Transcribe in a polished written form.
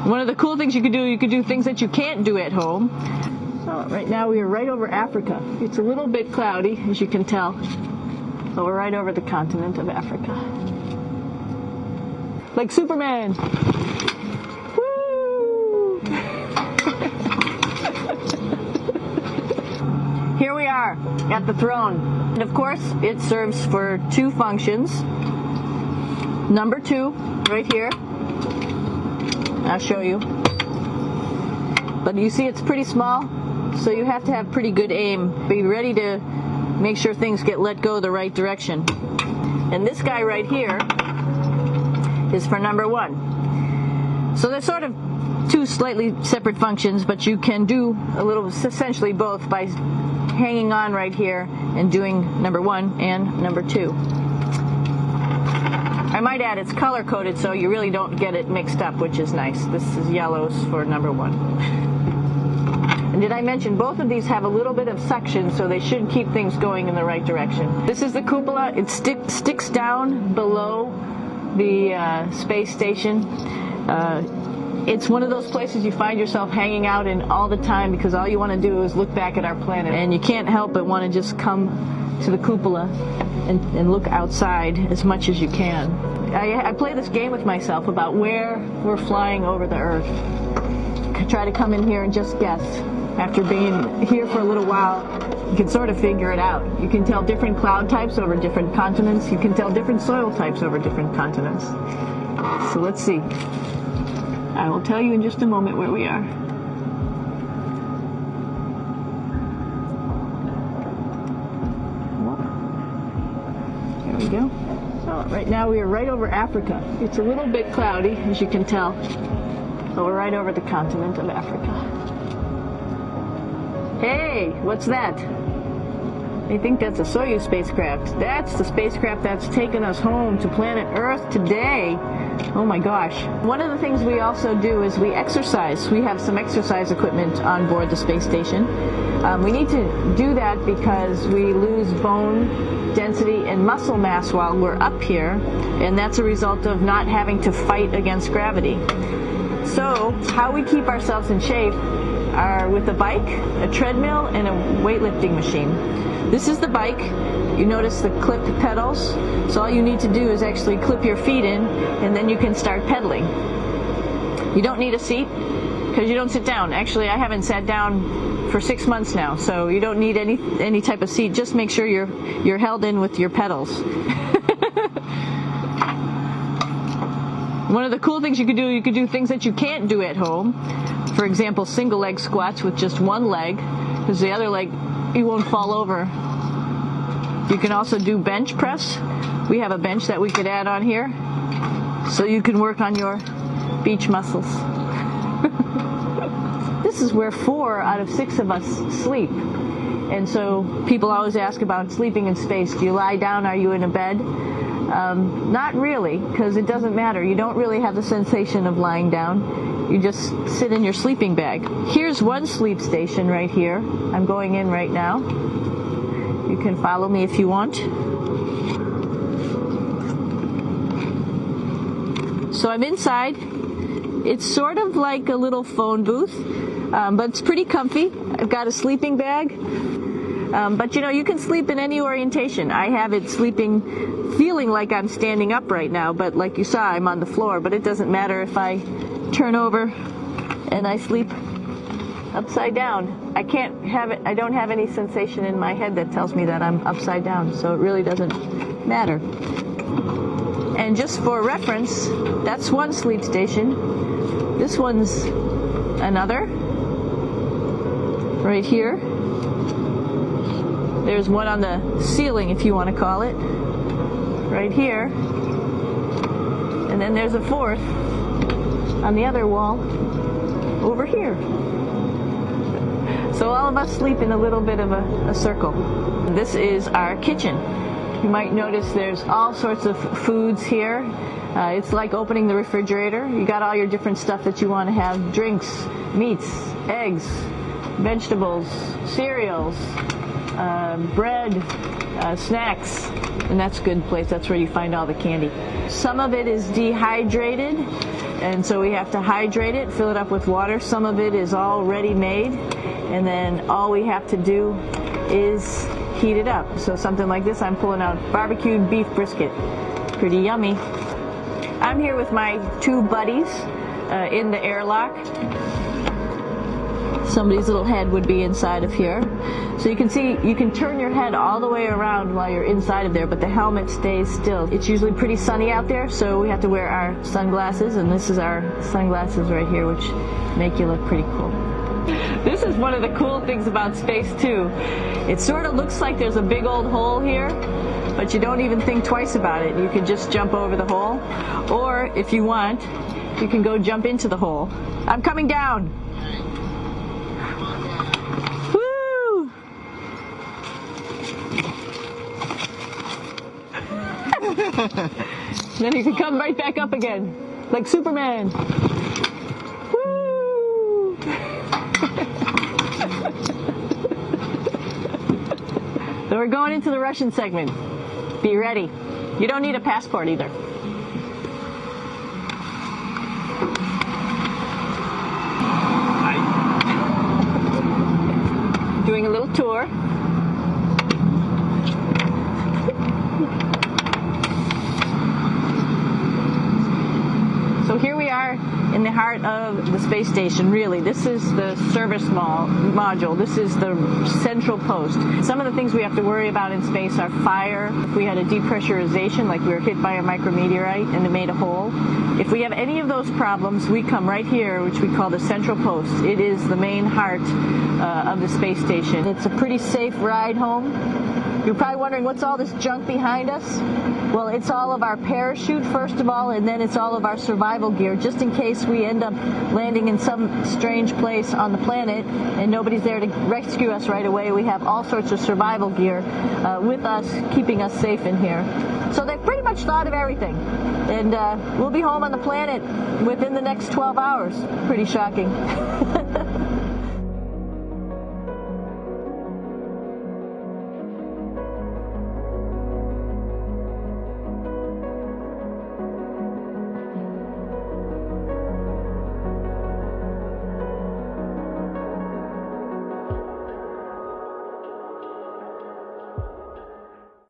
One of the cool things you could do things that you can't do at home. Oh, right now we are right over Africa. It's a little bit cloudy, as you can tell, but we're right over the continent of Africa. Like Superman! Woo! Here we are at the throne. And of course, it serves for two functions. Number 2, right here. I'll show you. But you see it's pretty small, so you have to have pretty good aim. Be ready to make sure things get let go the right direction. And this guy right here is for number 1. So they're sort of two slightly separate functions, but you can do a little, essentially both, by hanging on right here and doing number 1 and number 2. I might add it's color-coded so you really don't get it mixed up, which is nice. This is yellows for number 1. And did I mention both of these have a little bit of suction, so they should keep things going in the right direction. This is the cupola. It sticks down below the space station. It's one of those places you find yourself hanging out in all the time because all you want to do is look back at our planet. And you can't help but want to just come to the cupola and look outside as much as you can. I play this game with myself about where we're flying over the Earth. Try to come in here and just guess. After being here for a little while, you can sort of figure it out. You can tell different cloud types over different continents. You can tell different soil types over different continents. So let's see. I will tell you in just a moment where we are. There we go. Oh, right now we are right over Africa. It's a little bit cloudy, as you can tell, but we're right over the continent of Africa. Hey, what's that? I think that's a Soyuz spacecraft. That's the spacecraft that's taken us home to planet Earth today. Oh my gosh. One of the things we also do is we exercise. We have some exercise equipment on board the space station. We need to do that because we lose bone density and muscle mass while we're up here, and that's a result of not having to fight against gravity. So, how we keep ourselves in shape are with a bike, a treadmill, and a weightlifting machine. This is the bike. You notice the clipped pedals. So all you need to do is actually clip your feet in, and then you can start pedaling. You don't need a seat because you don't sit down. Actually, I haven't sat down for 6 months now, so you don't need any type of seat. Just make sure you're held in with your pedals. One of the cool things you could do things that you can't do at home. For example, single leg squats with just one leg, because the other leg, you won't fall over. You can also do bench press. We have a bench that we could add on here, so you can work on your beach muscles. This is where 4 out of 6 of us sleep. And so people always ask about sleeping in space. Do you lie down? Are you in a bed? Not really, because it doesn't matter. You don't really have the sensation of lying down. You just sit in your sleeping bag. Here's one sleep station right here. I'm going in right now. You can follow me if you want. So I'm inside. It's sort of like a little phone booth, but it's pretty comfy. I've got a sleeping bag. But you know, you can sleep in any orientation. I have it feeling like I'm standing up right now, but like you saw, I'm on the floor. But it doesn't matter if I turn over and I sleep upside down. I don't have any sensation in my head that tells me that I'm upside down, so it really doesn't matter. And just for reference, that's one sleep station. This one's another, right here. There's one on the ceiling, if you want to call it, right here. And then there's a fourth on the other wall over here. So all of us sleep in a little bit of a circle. This is our kitchen. You might notice there's all sorts of foods here. It's like opening the refrigerator. You got all your different stuff that you want to have: drinks, meats, eggs, vegetables, cereals, bread, snacks, and that's a good place. That's where you find all the candy. Some of it is dehydrated, and so we have to hydrate it, fill it up with water. Some of it is already made, and then all we have to do is heat it up. So something like this, I'm pulling out barbecued beef brisket. Pretty yummy. I'm here with my two buddies in the airlock. Somebody's little head would be inside of here. So you can see, you can turn your head all the way around while you're inside of there, but the helmet stays still. It's usually pretty sunny out there, so we have to wear our sunglasses, and this is our sunglasses right here, which make you look pretty cool. This is one of the cool things about space too. It sort of looks like there's a big old hole here, but you don't even think twice about it. You can just jump over the hole, or if you want, you can go jump into the hole. I'm coming down. Woo! Then you can come right back up again, like Superman. Woo! So we're going into the Russian segment. Be ready. You don't need a passport either. Doing a little tour. So here we are in the heart of the space station, really. This is the service module. This is the central post. Some of the things we have to worry about in space are fire. If we had a depressurization, like we were hit by a micrometeorite and it made a hole. If we have any of those problems, we come right here, which we call the central post. It is the main heart of the space station. It's a pretty safe ride home. You're probably wondering, what's all this junk behind us? Well, it's all of our parachute, first of all, and then it's all of our survival gear, just in case we end up landing in some strange place on the planet and nobody's there to rescue us right away. We have all sorts of survival gear with us, keeping us safe in here. So they've pretty much thought of everything. And we'll be home on the planet within the next 12 hours. Pretty shocking.